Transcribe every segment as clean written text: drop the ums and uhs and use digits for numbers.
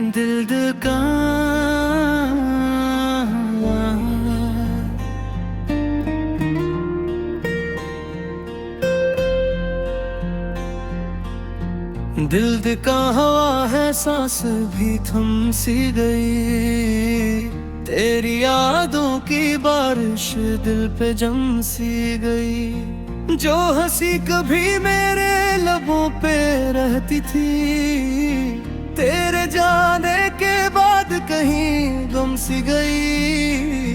दिल का दिल का हवा है, सांस भी थम सी गई। तेरी यादों की बारिश दिल पे जम सी गई। जो हंसी कभी मेरे लबों पे रहती थी, तेरे जाने के बाद कहीं गुम सी गई।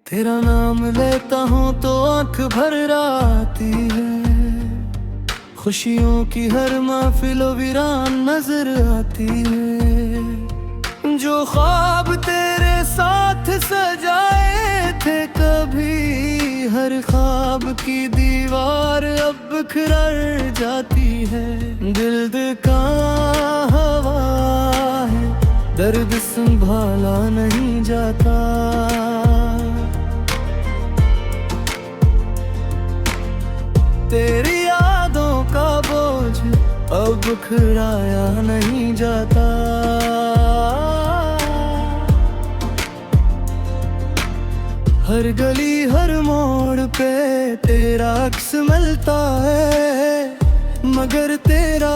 तेरा नाम लेता हूँ तो आंख भर आती है। खुशियों की हर महफिल वीरान नजर आती है। जो ख्वाब तेरे साथ सजाए थे कभी, हर ख्वाब की दीवार अब बिखर जाती है। दिल का हवा है, दर्द संभाला नहीं जाता। तेरी यादों का बोझ अब बिखराया नहीं जाता। हर गली हर मोड़ पे तेरा अक्स मिलता है, मगर तेरा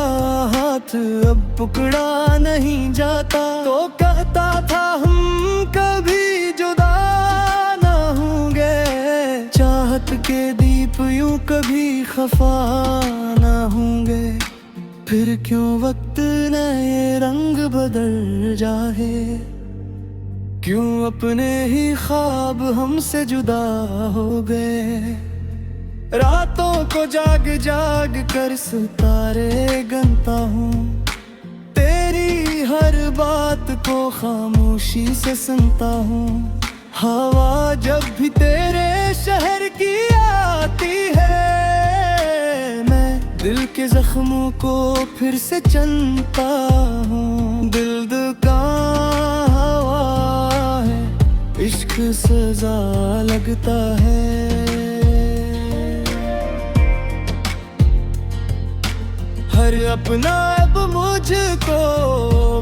हाथ अब पकड़ा नहीं जाता। तो कहता था हम कभी जुदा ना होंगे, चाहत के दीप यूं कभी खफा ना होंगे। फिर क्यों वक्त ने ये रंग बदल जाए, क्यों अपने ही ख्वाब हमसे जुदा हो गए। रातों को जाग जाग कर सितारे गिनता हूँ, तेरी हर बात को खामोशी से सुनता हूँ। हवा जब भी तेरे शहर की आती है, मैं दिल के जख्मों को फिर से चनता हूँ। दिल का हवा है, इश्क सजा लगता है। हर अपना अब मुझको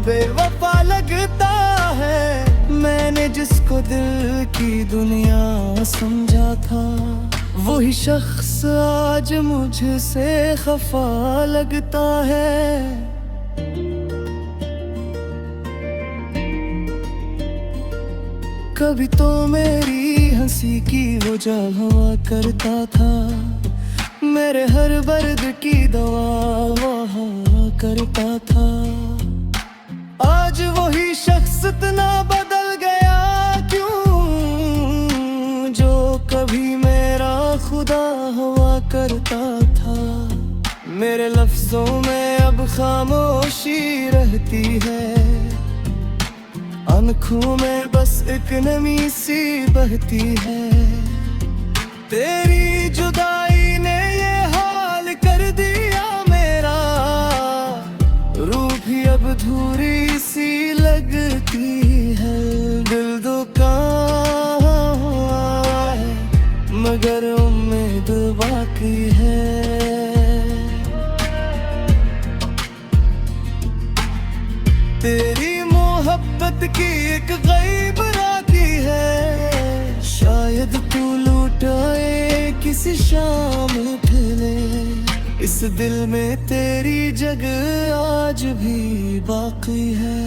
बेवफा लगता है। मैंने जिसको दिल की दुनिया समझा था, वही शख्स आज मुझसे खफा लगता है। कभी तो मेरी हंसी की वजह हुआ करता था, मेरे हर दर्द की दवा वहाँ करता था। आज वही शख्स इतना बदल गया क्यों, जो कभी मेरा खुदा हुआ करता था। मेरे लफ्जों में अब खामोशी रहती है, आँखों में बस एक नमी सी बहती है। तेरी जुदाई ने ये हाल कर दिया मेरा, रूह भी अब अधूरी सी लगती है। दिल दुकान है, मगर उम्मीद बाकी है। तेरी मोहब्बत की एक गैब राती है, शायद तू लुटाए किसी शाम ठहरे। इस दिल में तेरी जगह आज भी बाकी है।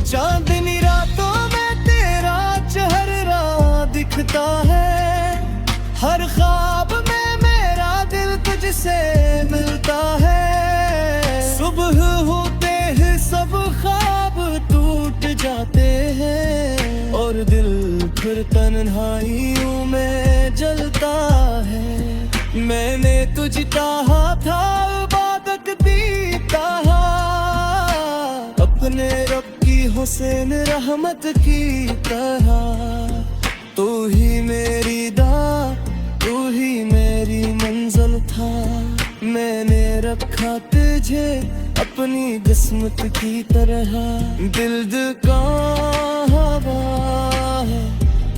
चांदनी रातों में तेरा चेहरा दिखता है, हर ख्वाब में मेरा दिल तुझसे मिलता है। सुबह होते ही सब ख्वाब टूट जाते हैं, और दिल फिर तन्हाइयों में जलता है। मैंने तुझ चाहा था, इबादत दी चाहा, अपने रब की हुसैन रहमत की तरह। तू ही मेरी दा, तू ही मेरी मंजिल था। मैंने रखा तुझे अपनी किस्मत की तरह। दिल का हवा है,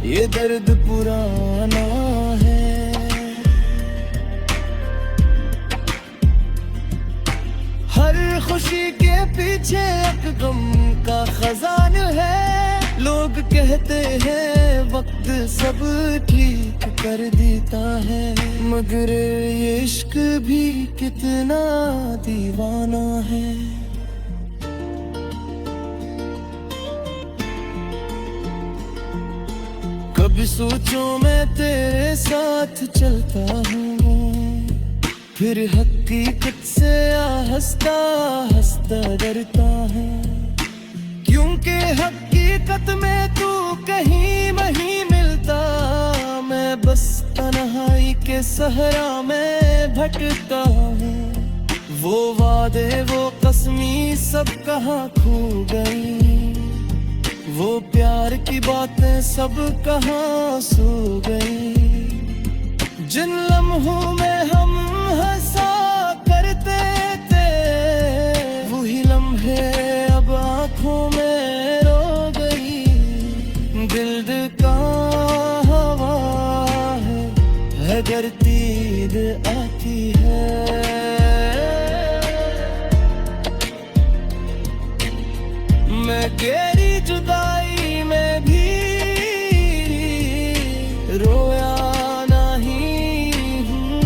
ये दर्द पुराना है। खुशी के पीछे एक गम का खजान है। लोग कहते हैं वक्त सब ठीक कर देता है, मगर ये इश्क भी कितना दीवाना है। कभी सोचो मैं तेरे साथ चलता हूँ, फिर हकीकत से हंसता हंसता डरता है, क्योंकि हकीकत में तू कहीं नहीं मिलता। मैं बस तन्हाई के सहरा में भटकता हूँ, वो वादे वो कसमी सब कहाँ खो गई, वो प्यार की बातें सब कहाँ सो गई। जिन लम्हों में हम हंसा करते थे, वही लम्हे अब आँखों में रो गई। दिल का हवा है गर्दीद आती है, मैं गहरी जुदाई में भी रोया नहीं हूँ,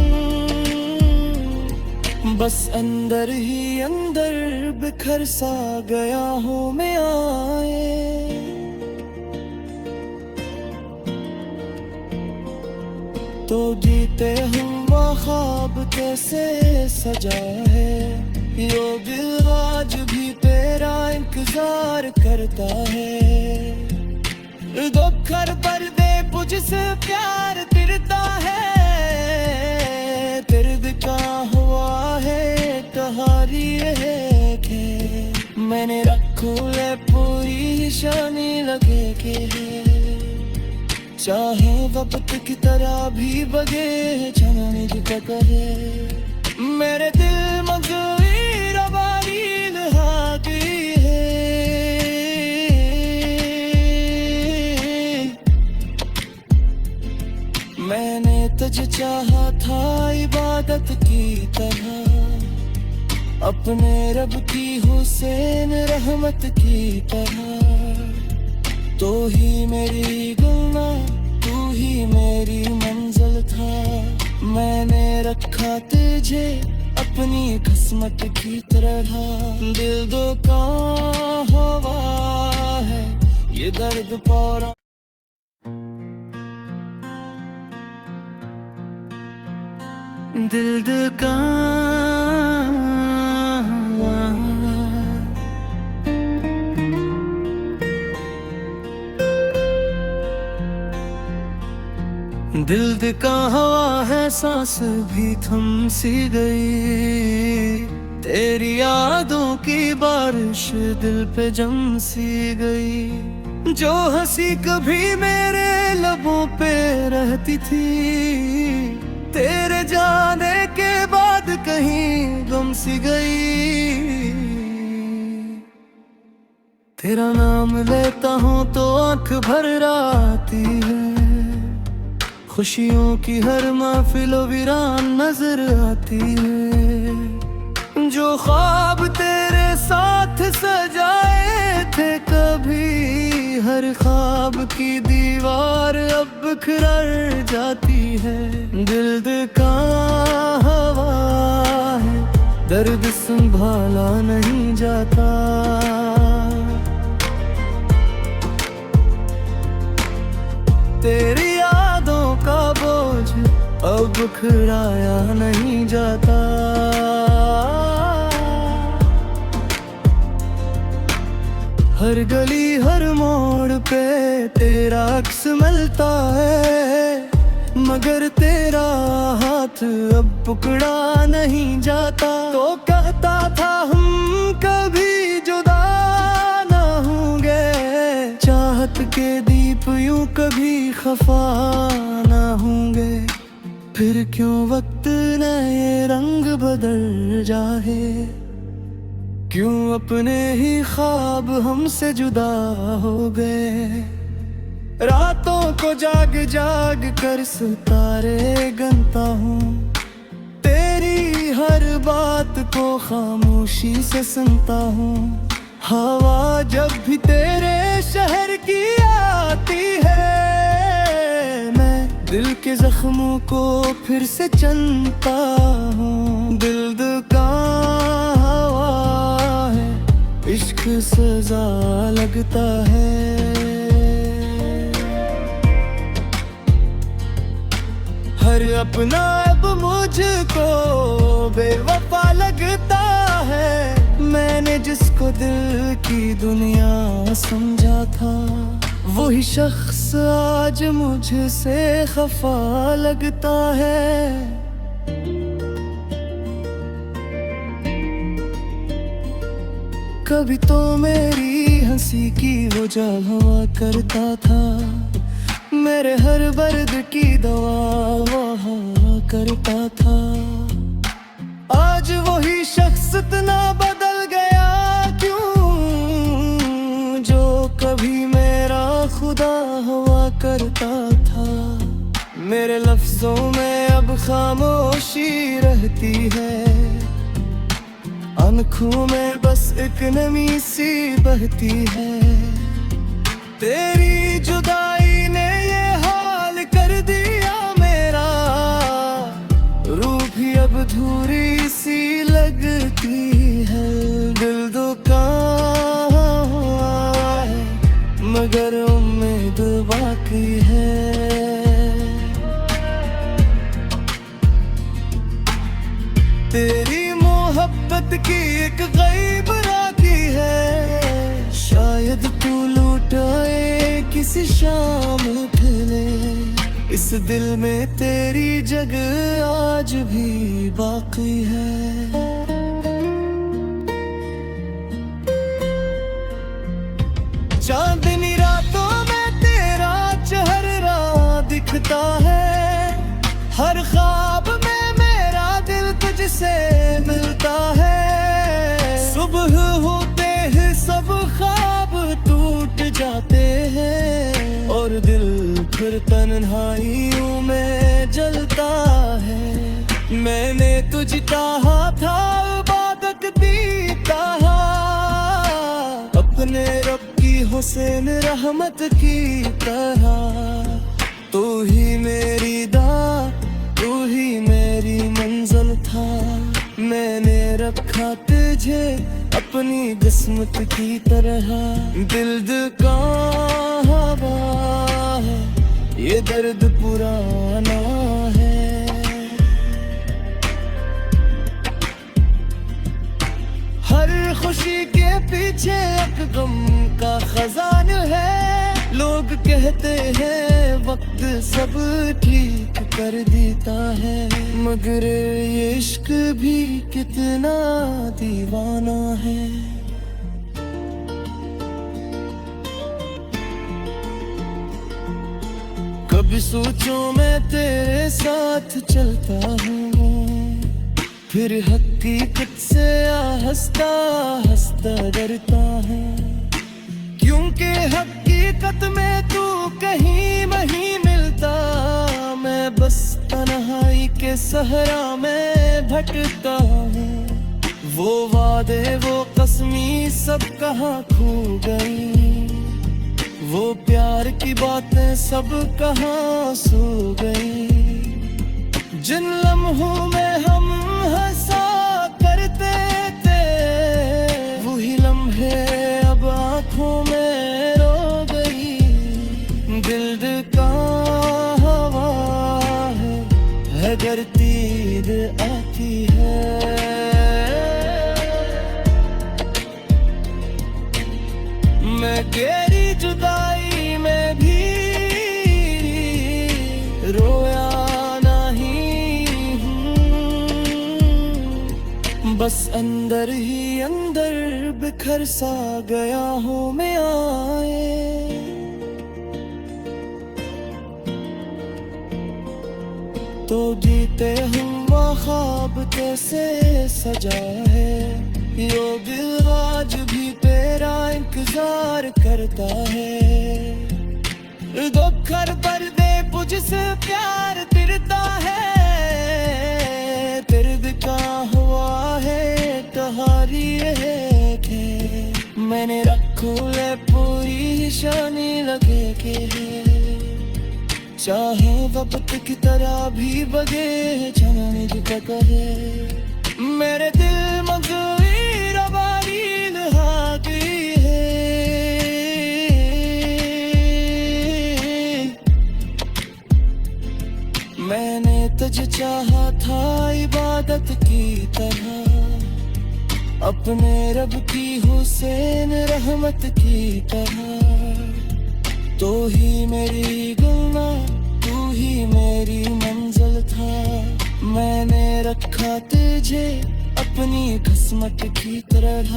बस अंदर ही अंदर बिखर सा गया हूँ मैं आए। तो जीते हुआ ख्वाब कैसे सजा है, यो दिल आज भी तेरा इंतजार करता है। दुखर पर्दे बुझ से प्यार तिरता है, तिर्द का हुआ है कहारी है के, मैंने रखो ले पूरी शानी लगे के, चाहे वक्त की तरह भी बगे छाने जिका करे। मेरे दिल मजबूरी रबारी लहाती है, मैंने तुझे चाहा था इबादत की तरह, अपने रब की हुसैन रहमत की तरह। तो ही मेरी गुना तू ही मेरी मंजिल था, मैंने रखा तुझे अपनी किस्मत की तरह। दिल दो का हवा है ये दर्द पौरा, दिल का दिल का हवा है, सांस भी थम सी गई, तेरी यादों की बारिश दिल पे जम सी गई। जो हंसी कभी मेरे लबों पे रहती थी, तेरे जाने के बाद कहीं गम सी गई। तेरा नाम लेता हूँ तो आंख भर आती है, खुशियों की हर महफिलो वीरान नजर आती है। जो ख्वाब तेरे साथ सजाए थे कभी, हर ख्वाब की दीवार अब बिखर जाती है। दिल का हवा है दर्द संभाला नहीं जाता, तेरी यादों का बोझ अब बिखराया नहीं जाता। हर गली हर मोड़ पे तेरा अक्स मिलता है, मगर तेरा हाथ अब पकड़ा नहीं जाता। तो कहता था हम कभी जुदा ना होंगे, चाहत के दीप यूं कभी खफा ना होंगे। फिर क्यों वक्त ने ये रंग बदल जाए, क्यों अपने ही ख्वाब हमसे जुदा हो गए। रातों को जाग जाग कर सितारे गिनता हूँ, तेरी हर बात को खामोशी से सुनता हूँ। हवा जब भी तेरे शहर की आती है, मैं दिल के जख्मों को फिर से चनता हूँ। दिल का हवा है, इश्क सजा लगता है। हर अपना अब मुझको बेवफा लगता है। मैंने जिसको दिल की दुनिया समझा था, वही शख्स आज मुझसे खफा लगता है। कभी तो मेरी हंसी की वजह हुआ करता था, मेरे हर दर्द की दवा वहाँ करता था। आज वही शख्स इतना बदल गया क्यों, जो कभी मेरा खुदा हुआ करता था। मेरे लफ्जों में अब खामोशी रहती है, आँखों में बस एक नमी सी बहती है। तेरी जुदाई ने ये हाल कर दिया मेरा, रूह भी अब अधूरी सी लगती है। दिल दुकान है मगर उम्मीद बाकी है। तेरी मोहब्बत की एक गैब राखी है, शायद तू लुटाए किसी शाम ढले। इस दिल में तेरी जगह आज भी बाकी है। चांदनी रातों में तेरा चेहरा दिखता है, हर ख्वाब में मेरा दिल तुझसे मिलता है। सुबह होते ही सब ख्वाब टूट जाते हैं, और दिल फिर तन्हाइयों में जलता है। मैंने तुझ चाहा था, इबादत दी चाहा, अपने रब की हुसैन रहमत की तरह। तू ही मेरी दा, तू ही मेरी मंजिल था। मैंने रखा तुझे अपनी किस्मत की तरह। दिल का हवा है, ये दर्द पुराना है। हर खुशी के पीछे एक गम का खजान है। लोग कहते हैं वक्त सब ठीक कर देता है, मगर ये इश्क भी कितना दीवाना है। कभी सोचो मैं तेरे साथ चलता हूँ, फिर हकीकत से हंसता हंसता डरता है। क्योंकि हकीकत में तू कहीं नहीं मिलता, मैं बस तन्हाई के सहरा में भटकता हूँ। वो वादे वो कसमी सब कहाँ खो गई, वो प्यार की बातें सब कहाँ सो गई। जिन लम्हों में हम हंसा करते थे, वही लम्हे अब आँखों में रो गई। दिल का हवा है गर तीर आती है। मैं गहरी जुदाई में भी रोया नहीं हूँ, बस अंदर ही अंदर बिखर सा गया हूँ मैं आए। तो जीते हुआ ख्वाब कैसे सजा है, यो दिल आज भी तेरा इंतजार करता है। दुख हर पर्दे मुझसे प्यार तिरता है, दर्द का हो सारी एक है। मैंने रखो ले पूरी शानी लगे के है। चाहे वक्त की तरह भी बगे जाने जो कहे। मेरे दिल मगवी रबारी लहाती है। मैंने तुझे चाहा था इबादत की तरह, अपने रब की हुसैन रहमत की तरह। तो ही मेरी गुना तू ही मेरी मंजिल था। मैंने रखा तुझे अपनी किस्मत की तरह।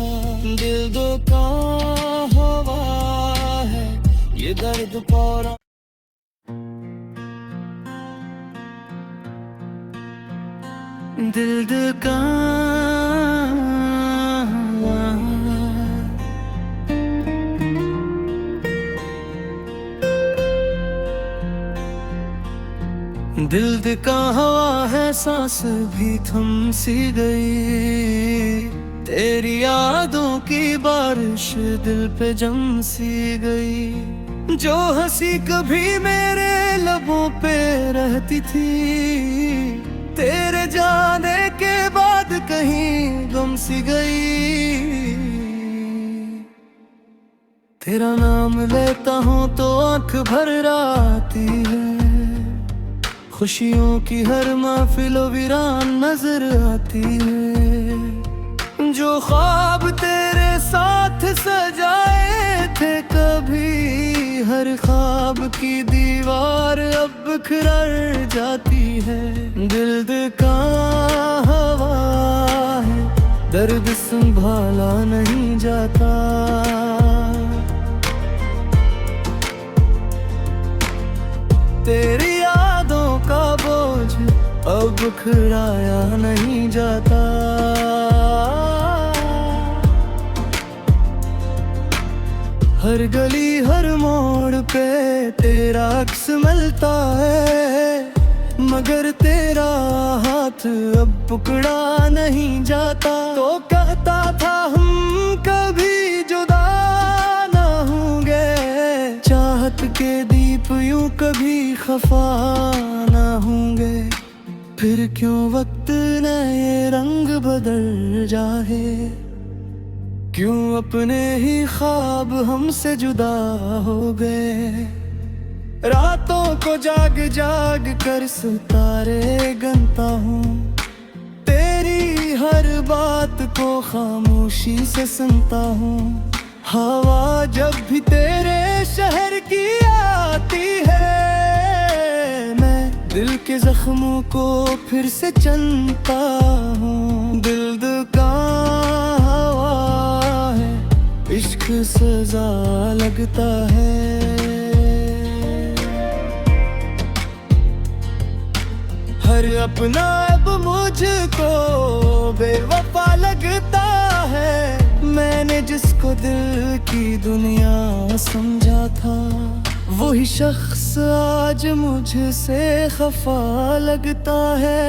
दिल दो का हवा है ये दर्द पौरा। दिल का दिल का हवा है, सांस भी थम सी गई। तेरी यादों की बारिश दिल पे जम सी गई। जो हंसी कभी मेरे लबों पे रहती थी, तेरे जाने के बाद कहीं गुम सी गई। तेरा नाम लेता हूँ तो आंख भर आती है। खुशियों की हर महफिल वीरान नजर आती है। जो ख्वाब तेरे साथ सजाए थे कभी, हर ख्वाब की दीवार अब बिखर जाती है। दिल का हवा है, दर्द संभाला नहीं जाता। तेरी यादों का बोझ अब बिखराया नहीं जाता। हर गली हर मोड़ पे तेरा अक्स मिलता है, मगर तेरा हाथ अब पकड़ा नहीं जाता। तो कहता था हम कभी जुदा ना होंगे, चाहत के दीप यूं कभी खफा ना होंगे। फिर क्यों वक्त ने ये रंग बदल जाए, क्यों अपने ही ख्वाब हमसे जुदा हो गए। रातों को जाग जाग कर सितारे गिनता हूँ, तेरी हर बात को खामोशी से सुनता हूँ। हवा जब भी तेरे शहर की आती है, मैं दिल के जख्मों को फिर से चनता हूँ। दिल का हवा है, इश्क सजा लगता है। हर अपना अब मुझको बेवफा लगता है। मैंने जिसको दिल की दुनिया समझा था, वही शख्स आज मुझसे खफा लगता है।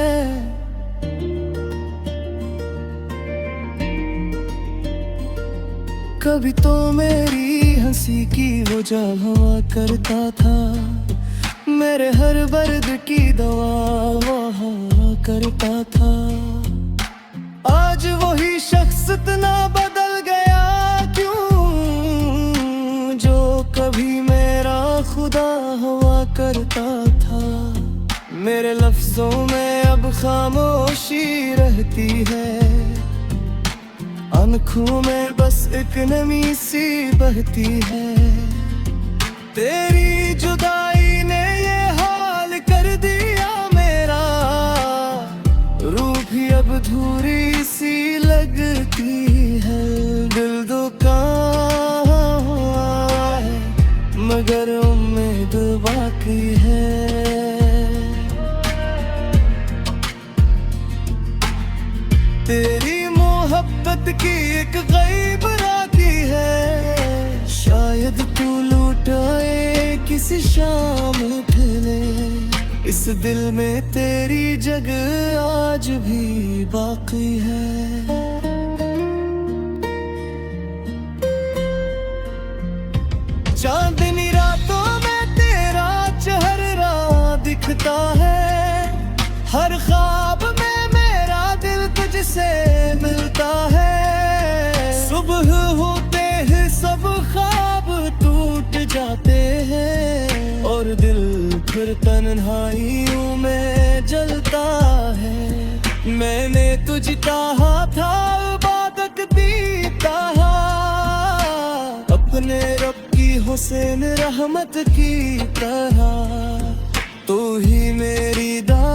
कभी तो मेरी हंसी की वजह हुआ करता था, मेरे हर दर्द की दवा वहाँ करता था। आज वही शख्स इतना बदल गया क्यों, जो कभी मेरा खुदा हुआ करता था। मेरे लफ्जों में अब खामोशी रहती है, आँखों में बस एक नमी सी बहती है। तेरी जुदाई ने ये हाल कर दिया मेरा, रूह भी अब अधूरी सी लगती है। दिल दुखा है मगर उम्मीद बाकी है। तेरी मोहब्बत की एक गैब राती है, शायद तू लूट आए किसी शाम ठहरे। इस दिल में तेरी जगह आज भी बाकी है। चांदनी रातों में तेरा चेहरा दिखता है, हर ख्वाब में मेरा दिल तुझसे मिलता है। सुबह होते ही सब ख्वाब टूट जाते हैं और दिल फिर तन्हाइयों में जलता है। मैंने तुझ चाहा था इबादत दी ताहा, अपने रब की हुसैन रहमत की तरह। तू ही मेरी दा,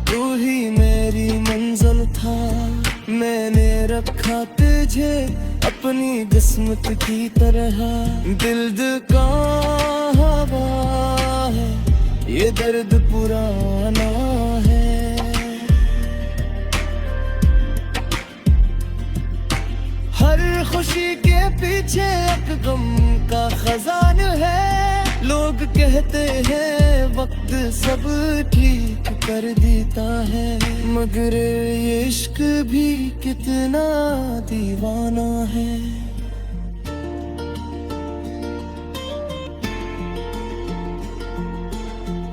तू ही मेरी मंजिल था, मैंने रखा तुझे अपनी किस्मत की तरह। दिल का हवा है, ये दर्द पुराना है। हर खुशी के पीछे एक गम का खजान है। लोग कहते हैं वक्त सब ठीक कर देता है, मगर ये इश्क भी कितना दीवाना है।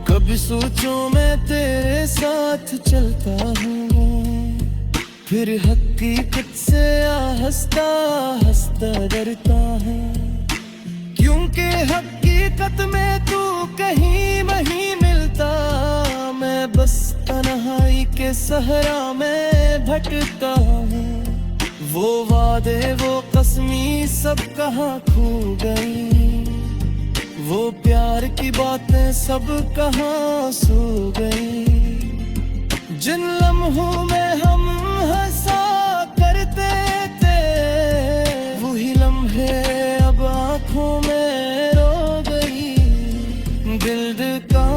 कभी सोचो मैं तेरे साथ चलता हूँ, फिर हकीकत से हंसता हंसता डरता है। क्योंकि हकीकत में तू कहीं नहीं मिलता, मैं बस तन्हाई के सहरा में भटकता हूँ। वो वादे वो कसमी सब कहाँ खो गई, वो प्यार की बातें सब कहाँ सो गई। जिन लम्हों में हम हंसा करते थे, वही लम्हे अब आँखों में रो गई। दिल का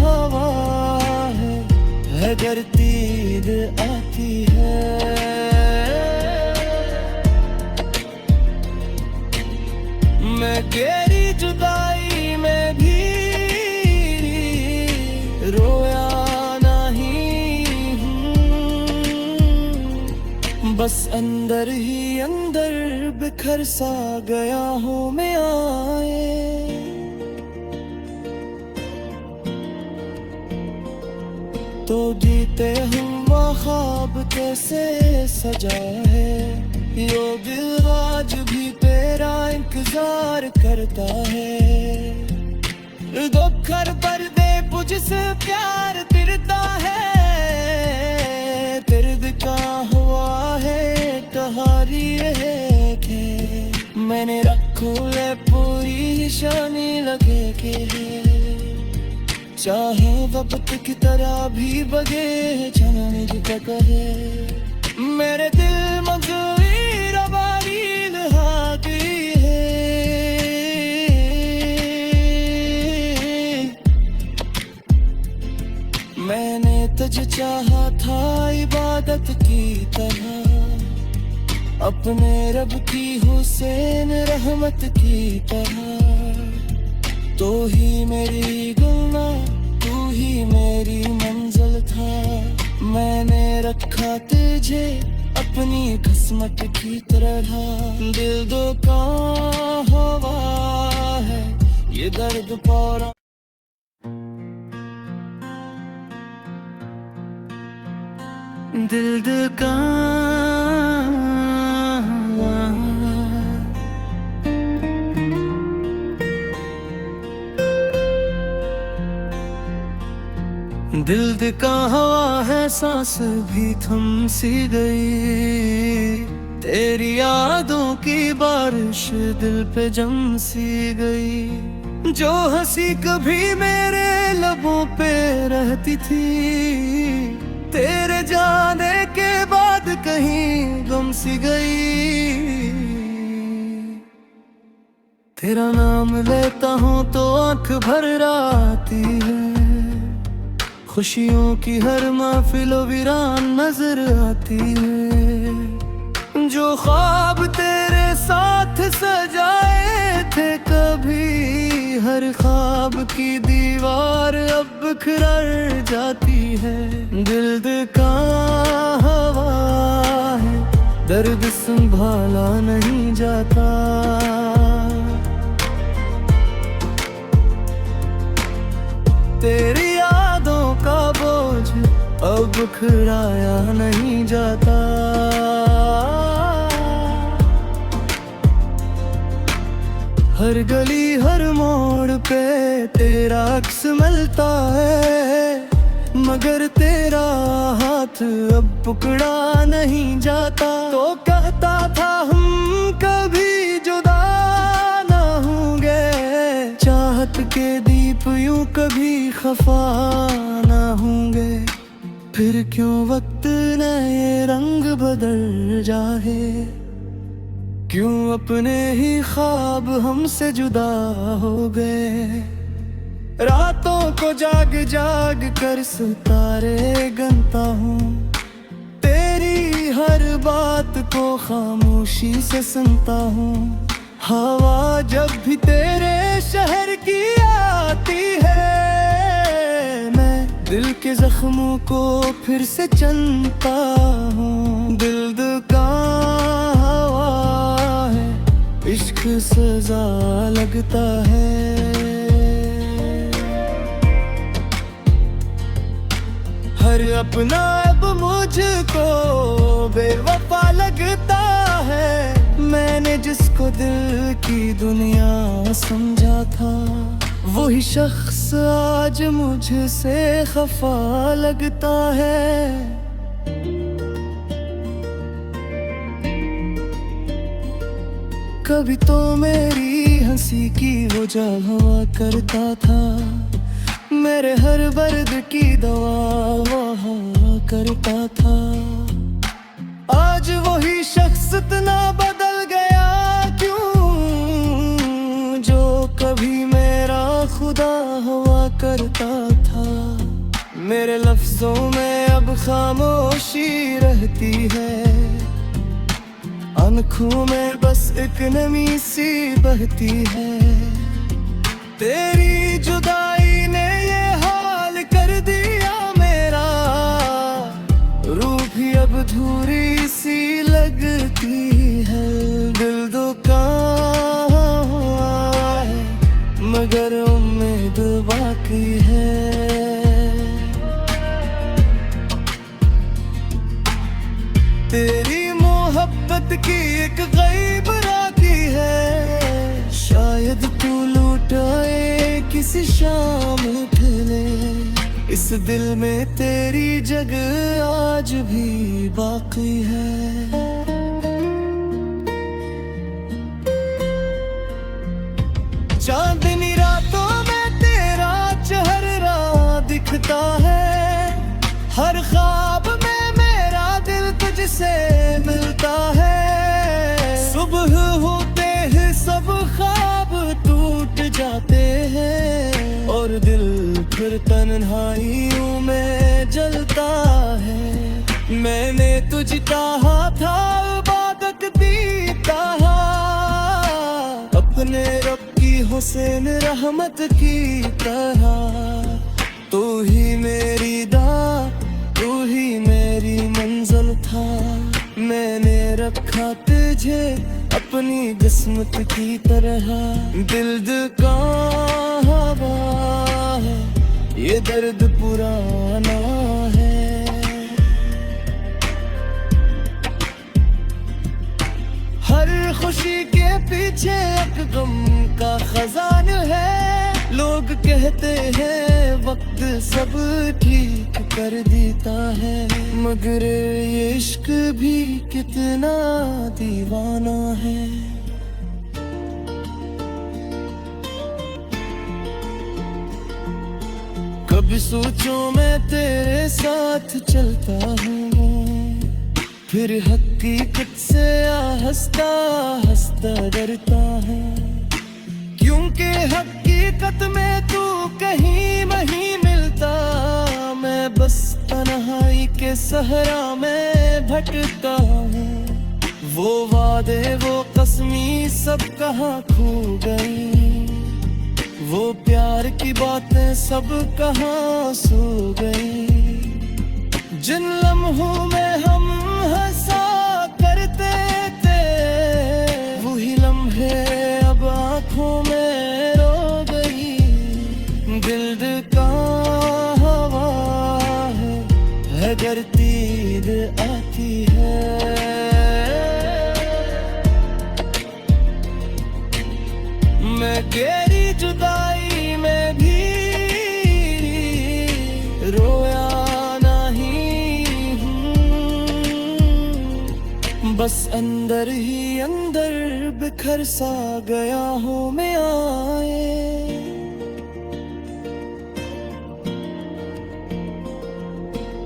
हवा है दर्द आती है। मैं गहरी जुदाई में भी रोया बस अंदर ही अंदर बिखर सा गया हूँ मैं आए। तो जीते हुआ ख्वाब कैसे सजा है, यो दिल आज भी तेरा इंतजार करता है। दुखर पर्दे मुझसे प्यार तिरता है, दर्द का हुआ है कहारी है के। मैंने रखो ले पूरी शानी लगे के, चाहे वक्त की तरह भी बगे छाने का कहे। मेरे दिल मजबूरी रबारी लहाती है, मैंने तुझे चाहा था इबादत की तरह, अपने रब की हुसैन रहमत की तरह। तो ही मेरी गुलना, तू ही मेरी मंजिल था, मैंने रखा तुझे अपनी किस्मत की तरह। दिल दो का हवा है, ये दर्द पौरा। दिल का दिल का हवा है, सांस भी थम सी गई। तेरी यादों की बारिश दिल पे जम सी गई। जो हंसी कभी मेरे लबों पे रहती थी, तेरे जाने के बाद कहीं गम सी गई। तेरा नाम लेता हूँ तो आंख भर आती है, खुशियों की हर महफिलो वीरान नजर आती है। जो ख्वाब तेरे साथ सजाए थे कभी, हर ख्वाब की दीवार अब बिखर जाती है। दिल का हवा है, दर्द संभाला नहीं जाता। तेरी यादों का बोझ अब खिलाया नहीं जाता। हर गली हर मोड़ पे तेरा अक्स मिलता है, मगर तेरा हाथ अब पकड़ा नहीं जाता। तो कहता था हम कभी जुदा ना होंगे, चाहत के दीप यूं कभी खफा ना होंगे। फिर क्यों वक्त ने ये रंग बदल जाए, क्यों अपने ही ख्वाब हमसे जुदा हो गए। रातों को जाग जाग कर सितारे गिनता हूँ, तेरी हर बात को खामोशी से सुनता हूँ। हवा जब भी तेरे शहर की आती है, मैं दिल के जख्मों को फिर से चनता हूँ। दिल दुकान इश्क सजा लगता है, हर अपना अब मुझको बेवफा लगता है। मैंने जिसको दिल की दुनिया समझा था, वही शख्स आज मुझसे खफा लगता है। कभी तो मेरी हंसी की वजह हुआ करता था, मेरे हर दर्द की दवा वहाँ करता था। आज वही शख्स इतना बदल गया क्यों, जो कभी मेरा खुदा हुआ करता था। मेरे लफ्जों में अब खामोशी रहती है, आँखों में बस एक नमी सी बहती है। तेरी जुदाई ने ये हाल कर दिया मेरा, रूह भी अब अधूरी सी लगती है। दिल दुकान है मगर उम्मीद बाकी है। तेरी मोहब्बत की एक गैब राखी है, शायद तू लूट आए किसी शाम ढले। इस दिल में तेरी जगह आज भी बाकी है। चांदनी रातों में तेरा चेहरा दिखता है, हर ख्वाब में मेरा दिल तुझसे मिलता है। सुबह होते ही सब ख्वाब टूट जाते हैं, और दिल फिर तन्हाइयों में जलता है। मैंने तुझ चाहा था, इबादत दी ताहा, अपने रब की हुसैन रहमत की तरह। तू ही मेरी दा, तू ही मेरी मंजिल था। मैंने रखा तुझे अपनी किस्मत की तरह। दिल का हवा है, ये दर्द पुराना है। हर खुशी के पीछे एक गम का खजान है। लोग कहते हैं वक्त सब ठीक कर देता है, मगर ये इश्क भी कितना दीवाना है। कभी सोचो मैं तेरे साथ चलता हूँ, फिर हकीकत से हंसता हंसता डरता है। क्योंकि हकीकत में तू कहीं नहीं मिलता, मैं बस तन्हाई के सहरा में भटकता हूँ। वो वादे वो कसमी सब कहाँ खो गई, वो प्यार की बातें सब कहाँ सो गई। जिन लम्हों में हम हंसा करते थे, वही लम्हे अब आँखों में रो गई। दिल का बस अंदर ही अंदर बिखर सा गया हूँ मैं आए।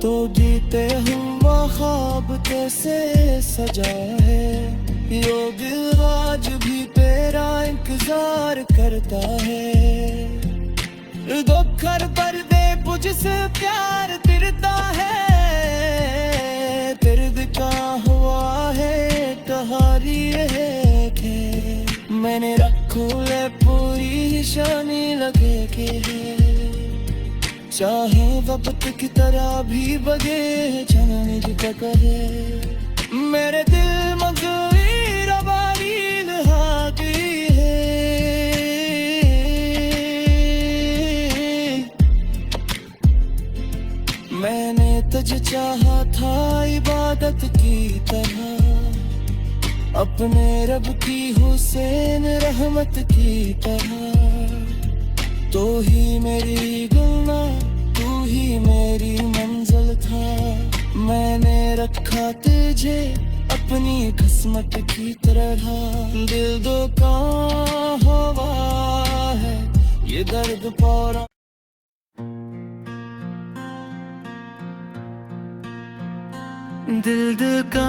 तो जीते हुआ ख्वाब कैसे सजा है, योग आज भी तेरा इंतजार करता है। दुखर पर दे मुझसे प्यार तिरता है, तिर्द का हुआ है कहारी है के। मैंने रखू ले पूरी शानी लगे के है, चाहे वक्त की तरह भी बगे छन करे। मेरे दिल मगवी रबारी लहागी है, मैंने तुझ चाहा था इबादत की तरह, अपने रब की हुसैन रहमत की तरह। तो ही मेरी गुना तू ही मेरी मंजिल था, मैंने रखा तुझे अपनी किस्मत की तरह। दिल दो का हवा है ये दर्द पौरा, दिल दो का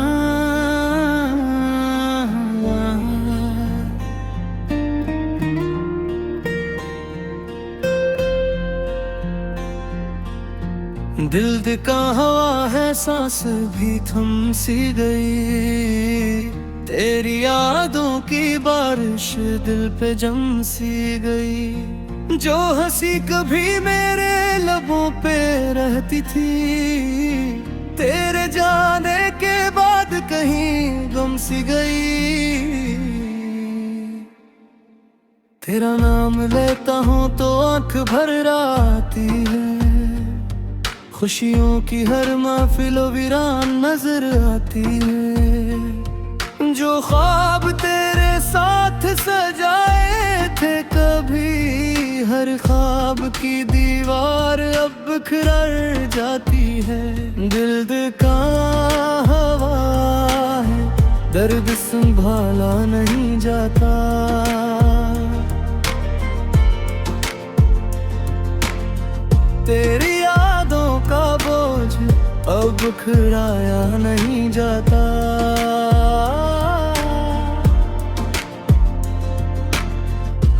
दिल का हवा है, सांस भी थम सी गई। तेरी यादों की बारिश दिल पे जम सी गई। जो हंसी कभी मेरे लबों पे रहती थी, तेरे जाने के बाद कहीं गुम सी गई। तेरा नाम लेता हूँ तो आंख भर आती है, खुशियों की हर महफिलो वीरान नजर आती है। जो ख्वाब तेरे साथ सजाए थे कभी, हर ख्वाब की दीवार अब बिखर जाती है। दिल का हवा है दर्द संभाला नहीं जाता, तेरी यादों का बोझ अब बिखराया नहीं जाता।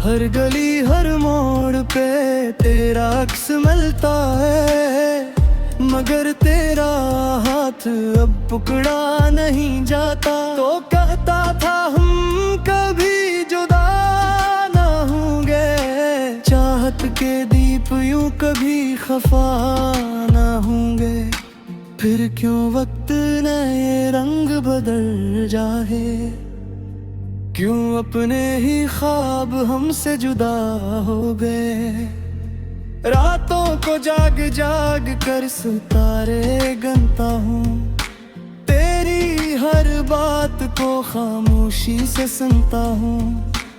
हर गली हर मोड़ पे तेरा अक्स मिलता है, मगर तेरा हाथ अब पकड़ा नहीं जाता। तो कहता था हम कभी जुदा ना होंगे, चाहत के दीप यूं कभी खफा ना होंगे। फिर क्यों वक्त ने ये रंग बदल जाए, क्यों अपने ही ख्वाब हमसे जुदा हो गए। रातों को जाग जाग कर सितारे गिनता हूँ, तेरी हर बात को खामोशी से सुनता हूँ।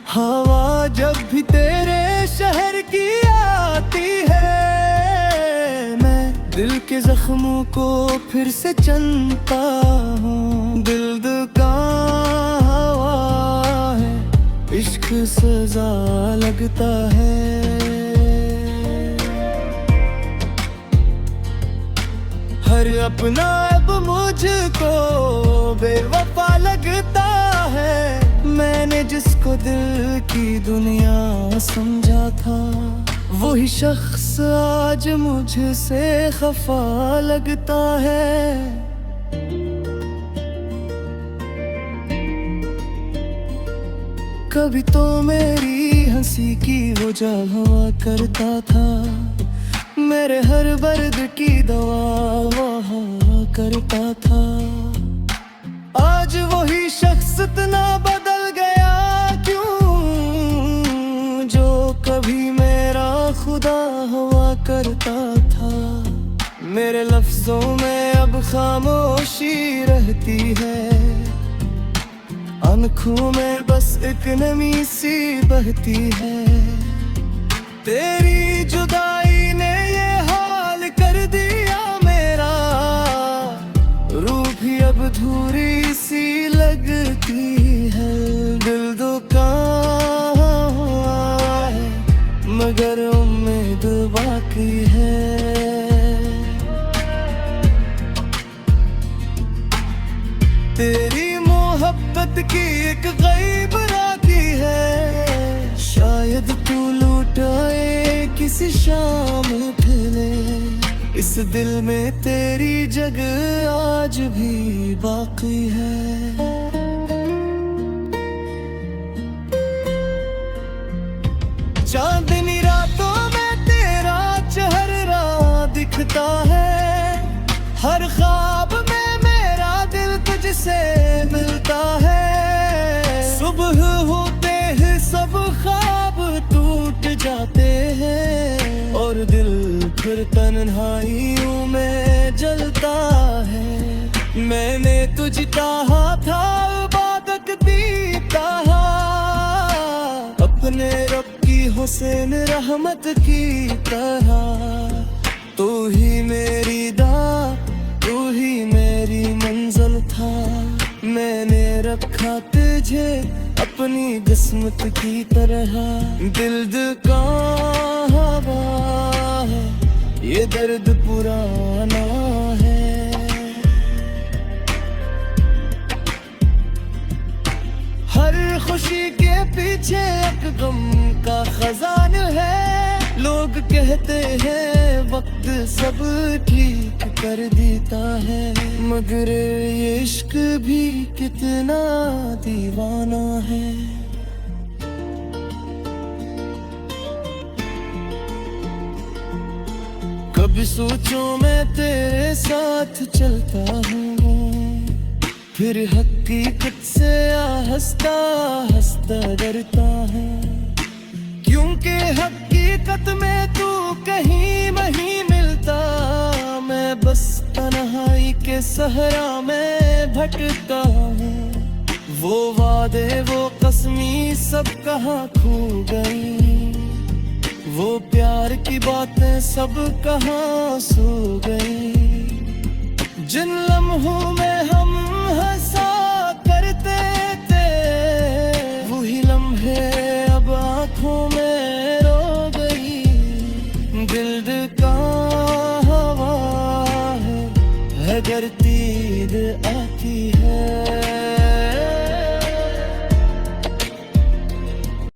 हवा जब भी तेरे शहर की आती है, मैं दिल के जख्मों को फिर से चनता हूँ। दिल का हवा है इश्क सजा लगता है, हर अपना अब मुझको बेवफा लगता है। मैंने जिसको दिल की दुनिया समझा था, वही शख्स आज मुझसे खफा लगता है। कभी तो मेरी हंसी की वजह हुआ करता था, मेरे हर दर्द की दवा वहाँ करता था। आज वही शख्स इतना बदल गया क्यों, जो कभी मेरा खुदा हुआ करता था। मेरे लफ्जों में अब खामोशी रहती है, आँखों में बस एक नमी सी बहती है। तेरी जुदाई ने ये हाल कर दिया मेरा, रूह भी अब अधूरी सी बाकी है, दिल दुकान है मगर उम्मीद बाकी है। तेरी मोहब्बत की एक गैब रागी है, शायद तू लुटाए किसी शाम ठहरे। इस दिल में तेरी जगह आज भी बाकी है। चांदनी रातों में तेरा चेहरा दिखता है, हर ख्वाब में मेरा दिल तुझसे मिलता है। सुबह होते ही सब ख्वाब टूट जाते हैं और दिल फिर तन्हाइयों में जलता है। मैंने तुझ चाहा था इबादत दी ताहा, अपने रब की हुसैन रहमत की तरह। तू ही मेरी तू ही मेरी मंजिल था, मैंने रखा तुझे अपनी किस्मत की तरह। दिल का हवा है, ये दर्द पुराना है। हर खुशी के पीछे एक गम का खजान है। लोग कहते हैं वक्त सब ठीक कर देता है, मगर ये इश्क भी कितना दीवाना है। कभी सोचो मैं तेरे साथ चलता हूँ, फिर हकीकत से हंसता हंसता डरता है। क्योंकि हकीकत में तू कहीं नहीं मिलता, मैं बस तन्हाई के सहरा में भटकता हूँ। वो वादे वो कसमी सब कहाँ खो गई, वो प्यार की बातें सब कहाँ सो गई। जिन लम्हों में हम हंसा करते थे, वही लम्हे अब आँखों में रो गई। दिल का हवा है, अगर तीर आती है।